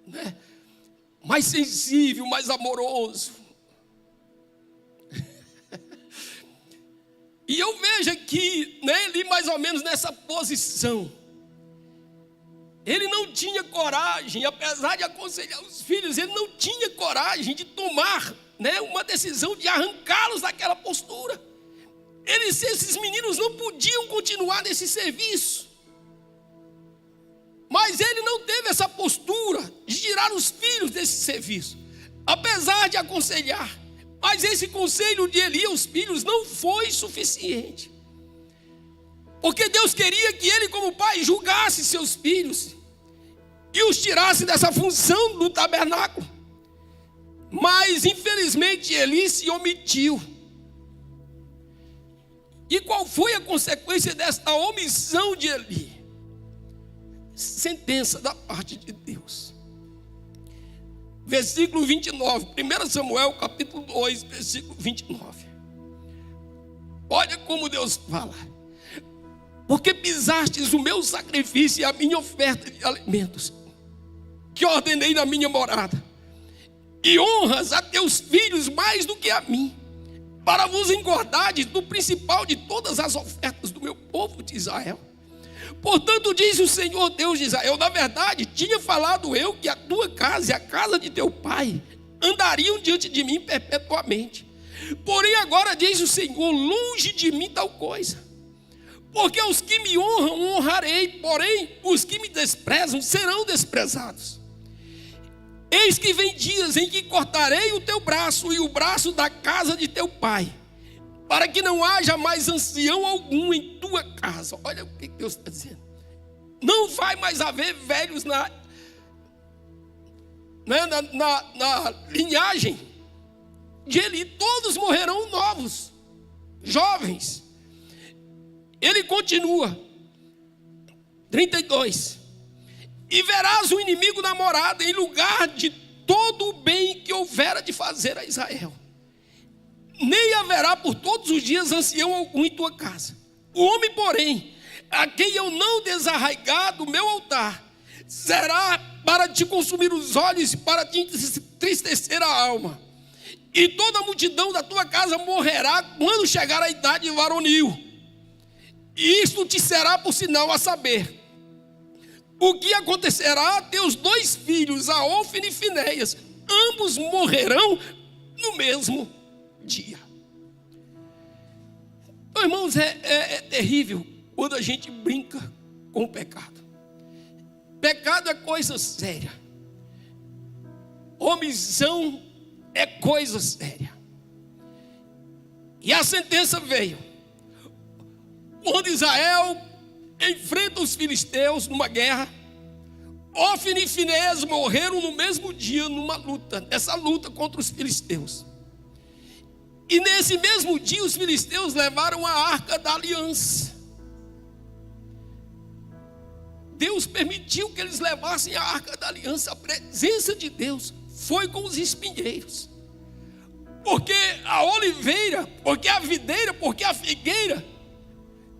né? Mais sensível, mais amoroso. E eu vejo aqui, né, ele mais ou menos nessa posição. Ele não tinha coragem, apesar de aconselhar os filhos, ele não tinha coragem de tomar, né, uma decisão de arrancá-los daquela postura. Esses meninos não podiam continuar nesse serviço. Mas ele não teve essa postura de tirar os filhos desse serviço, apesar de aconselhar. Mas esse conselho de Eli aos filhos não foi suficiente, porque Deus queria que ele, como pai, julgasse seus filhos e os tirasse dessa função do tabernáculo. Mas infelizmente Eli se omitiu. E qual foi a consequência desta omissão de Eli? Sentença da parte de Deus. Versículo 29, 1 Samuel capítulo 2, versículo 29. Olha como Deus fala: porque pisastes o meu sacrifício e a minha oferta de alimentos, que ordenei na minha morada, e honras a teus filhos mais do que a mim, para vos engordardes do principal de todas as ofertas do meu povo de Israel. Portanto, diz o Senhor Deus de Israel: na verdade, tinha falado eu que a tua casa e a casa de teu pai andariam diante de mim perpetuamente. Porém agora diz o Senhor: longe de mim tal coisa. Porque os que me honram, honrarei, porém os que me desprezam serão desprezados. Eis que vem dias em que cortarei o teu braço e o braço da casa de teu pai, para que não haja mais ancião algum em tua casa. Olha o que Deus está dizendo. Não vai mais haver velhos na linhagem de Eli. Todos morrerão novos, jovens. Ele continua, 32. E verás o inimigo na morada, em lugar de todo o bem que houvera de fazer a Israel. Nem haverá por todos os dias ancião algum em tua casa. O homem, porém, a quem eu não desarraigar do meu altar, será para te consumir os olhos e para te entristecer a alma. E toda a multidão da tua casa morrerá quando chegar a idade varonil. E isto te será por sinal, a saber, o que acontecerá a teus dois filhos, a Ofni e Finéias. Ambos morrerão no mesmo dia. Então, irmãos, é terrível quando a gente brinca com o pecado. Pecado é coisa séria. Omissão é coisa séria. E a sentença veio. Quando Israel enfrenta os filisteus numa guerra, Ofni e Finéias morreram no mesmo dia nessa luta contra os filisteus. E nesse mesmo dia os filisteus levaram a arca da aliança. Deus permitiu que eles levassem a arca da aliança. A presença de Deus foi com os espinheiros. Porque a oliveira, porque a videira, porque a figueira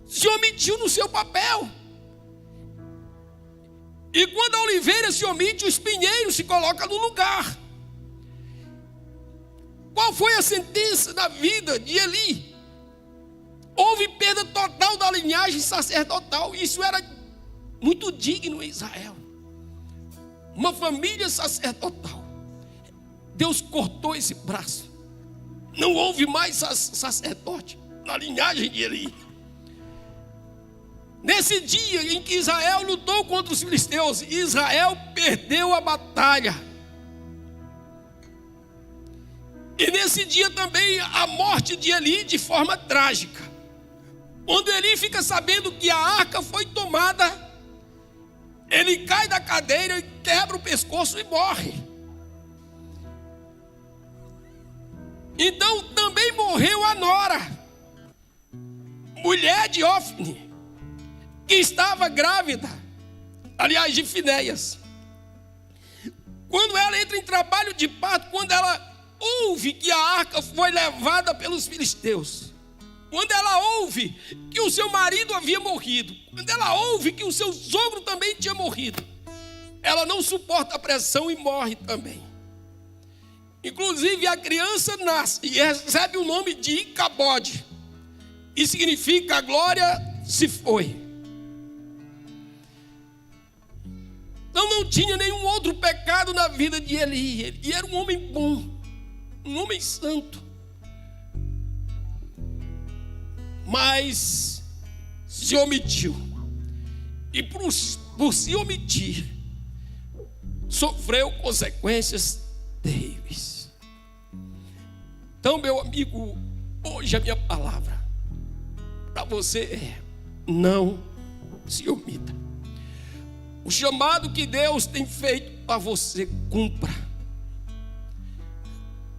se omitiu no seu papel. E quando a oliveira se omite, o espinheiro se coloca no lugar. Qual foi a sentença da vida de Eli? Houve perda total da linhagem sacerdotal. Isso era muito digno em Israel. Uma família sacerdotal. Deus cortou esse braço. Não houve mais sacerdote na linhagem de Eli. Nesse dia em que Israel lutou contra os filisteus, Israel perdeu a batalha. E nesse dia também a morte de Eli de forma trágica. Quando Eli fica sabendo que a arca foi tomada, ele cai da cadeira, quebra o pescoço e morre. Então também morreu a nora, mulher de Ofni, que estava grávida, aliás, de Finéias. Quando ela entra em trabalho de parto, quando ela ouve que a arca foi levada pelos filisteus, quando ela ouve que o seu marido havia morrido, quando ela ouve que o seu sogro também tinha morrido, ela não suporta a pressão e morre também. Inclusive a criança nasce e recebe o nome de Icabode, e significa a glória se foi. Então não tinha nenhum outro pecado na vida de Eli. Ele era um homem bom, um homem santo. Mas se omitiu. E por se omitir, sofreu consequências terríveis. Então, meu amigo, hoje a minha palavra para você é: não se omita. O chamado que Deus tem feito para você, cumpra.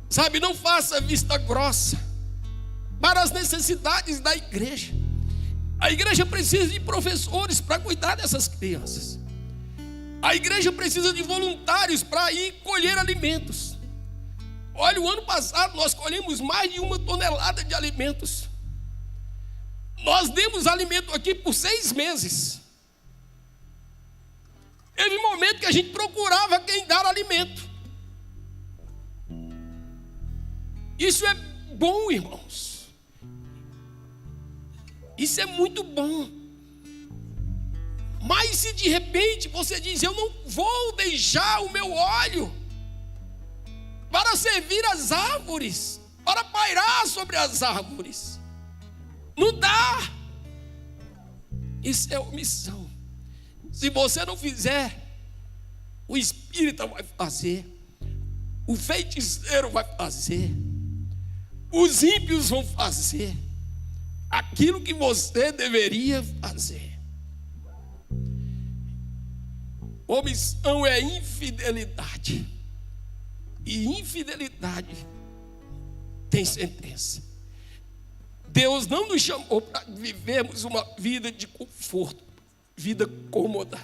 Sabe, não faça vista grossa para as necessidades da igreja. A igreja precisa de professores para cuidar dessas crianças. A igreja precisa de voluntários para ir colher alimentos. Olha, o ano passado nós colhemos mais de 1 tonelada de alimentos. Nós demos alimento aqui por 6 meses. Teve um momento que a gente procurava quem dar alimento. Isso é bom, irmãos. Isso é muito bom. Mas se de repente você diz: eu não vou deixar o meu óleo para servir as árvores, para pairar sobre as árvores, não dá. Isso é omissão. Se você não fizer, o espírita vai fazer, o feiticeiro vai fazer, os ímpios vão fazer aquilo que você deveria fazer. Omissão é infidelidade, e infidelidade tem sentença. Deus não nos chamou para vivermos uma vida de conforto, vida cômoda,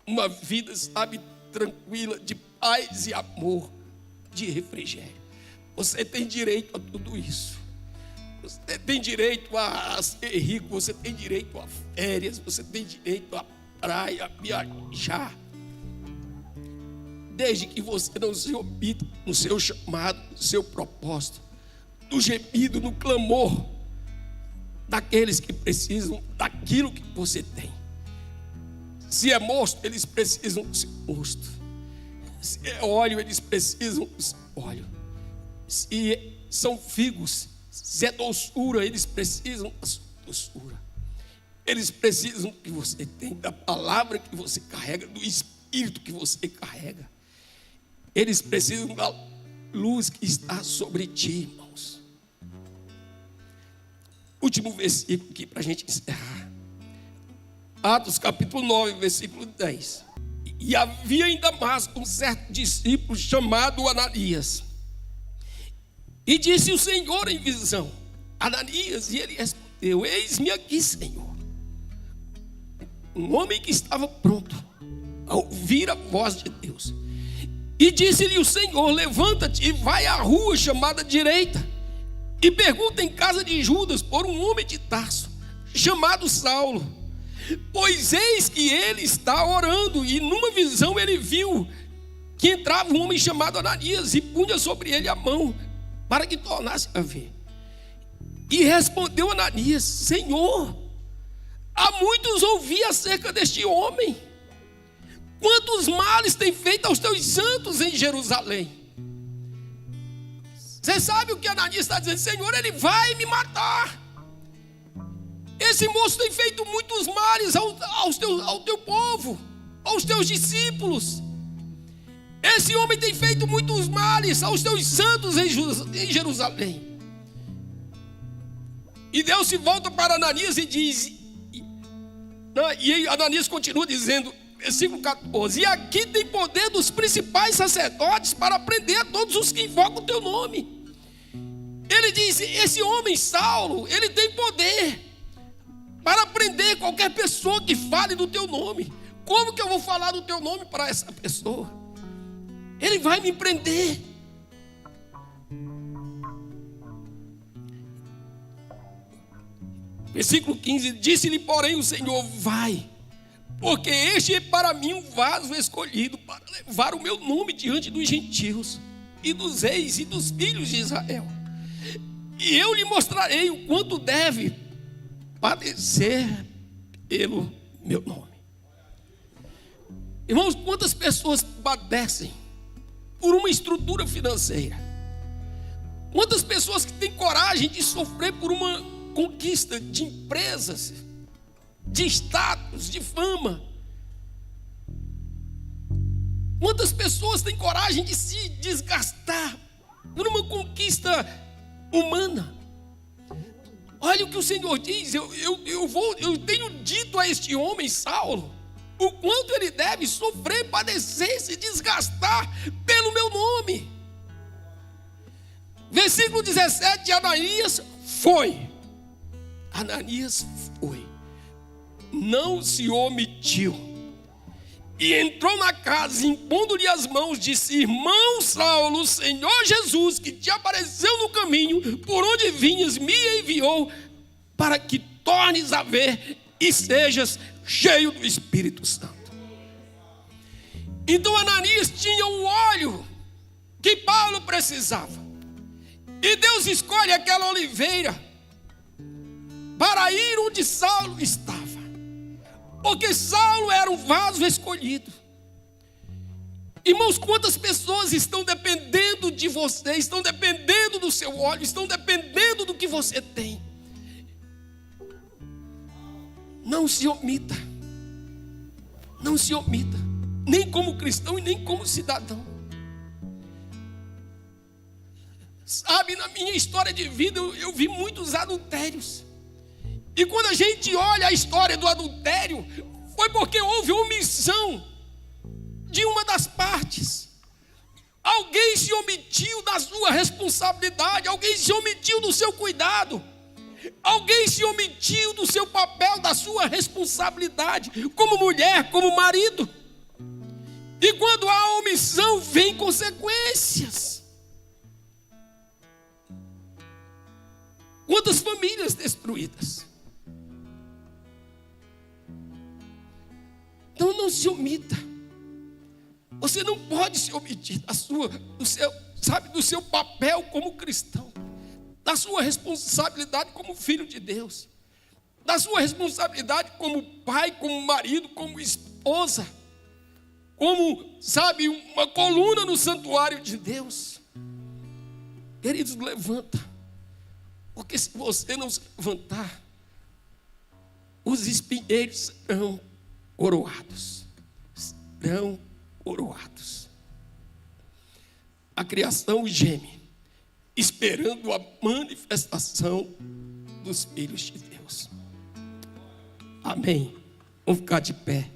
uma vida, sabe, tranquila, de paz e amor, de refrigério. Você tem direito a tudo isso. Você tem direito a ser rico, você tem direito a férias, você tem direito à praia, a viajar. Desde que você não se omita no seu chamado, no seu propósito, no gemido, no clamor daqueles que precisam daquilo que você tem. Se é mosto, eles precisam do seu mosto. Se é óleo, eles precisam do seu óleo. Se são figos, se é doçura, eles precisam da sua doçura. Eles precisam do que você tem, da palavra que você carrega, do espírito que você carrega. Eles precisam da luz que está sobre ti, irmãos. Último versículo aqui para a gente encerrar. Atos capítulo 9, versículo 10. E havia em Damasco um certo discípulo chamado Ananias. E disse o Senhor em visão: Ananias, e ele respondeu: eis-me aqui, Senhor. Um homem que estava pronto a ouvir a voz de Deus. E disse-lhe o Senhor: levanta-te e vai à rua chamada direita, e pergunta em casa de Judas por um homem de Tarso, chamado Saulo. Pois eis que ele está orando, e numa visão ele viu que entrava um homem chamado Ananias, e punha sobre ele a mão, para que tornasse a ver. E respondeu Ananias: Senhor, há muitos ouvi acerca deste homem, quantos males tem feito aos teus santos em Jerusalém. Você sabe o que Ananias está dizendo? Senhor, ele vai me matar. Esse moço tem feito muitos males ao teu povo, aos teus discípulos. Esse homem tem feito muitos males aos teus santos em Jerusalém. E Deus se volta para Ananias e diz, e Ananias continua dizendo, versículo 14: e aqui tem poder dos principais sacerdotes para prender a todos os que invocam o teu nome. Ele diz: esse homem Saulo, ele tem poder para prender qualquer pessoa que fale do teu nome. Como que eu vou falar do teu nome para essa pessoa? Ele vai me prender. Versículo 15: disse-lhe porém o Senhor: vai, porque este é para mim um vaso escolhido para levar o meu nome diante dos gentios e dos reis e dos filhos de Israel. E eu lhe mostrarei o quanto deve padecer pelo meu nome. Irmãos, quantas pessoas padecem por uma estrutura financeira? Quantas pessoas que têm coragem de sofrer por uma conquista de empresas, de status, de fama? Quantas pessoas têm coragem de se desgastar por uma conquista humana? Olha o que o Senhor diz: eu tenho dito a este homem Saulo o quanto ele deve sofrer, padecer, se desgastar pelo meu nome. Versículo 17: Ananias foi. Ananias foi, não se omitiu, e entrou na casa, impondo-lhe as mãos, disse: irmão Saulo, o Senhor Jesus, que te apareceu no caminho por onde vinhas, me enviou para que tornes a ver e sejas cheio do Espírito Santo. Então Ananias tinha o óleo que Paulo precisava, e Deus escolhe aquela oliveira para ir onde Saulo estava, porque Saulo era um vaso escolhido. Irmãos, quantas pessoas estão dependendo de você, estão dependendo do seu óleo, estão dependendo do que você tem. Não se omita, não se omita, nem como cristão e nem como cidadão. Sabe, na minha história de vida eu vi muitos adultérios. E quando a gente olha a história do adultério, foi porque houve omissão de uma das partes. Alguém se omitiu da sua responsabilidade, alguém se omitiu do seu cuidado, alguém se omitiu do seu papel, da sua responsabilidade, como mulher, como marido. E quando há omissão, vem consequências. Quantas famílias destruídas? Então não se omita. Você não pode se omitir do seu papel como cristão, da sua responsabilidade como filho de Deus, da sua responsabilidade como pai, como marido, como esposa, como, uma coluna no santuário de Deus. Queridos, levanta, porque se você não se levantar, os espinheiros serão coroados. Serão coroados. criação geme, esperando a manifestação dos filhos de Deus. Amém. Vamos ficar de pé.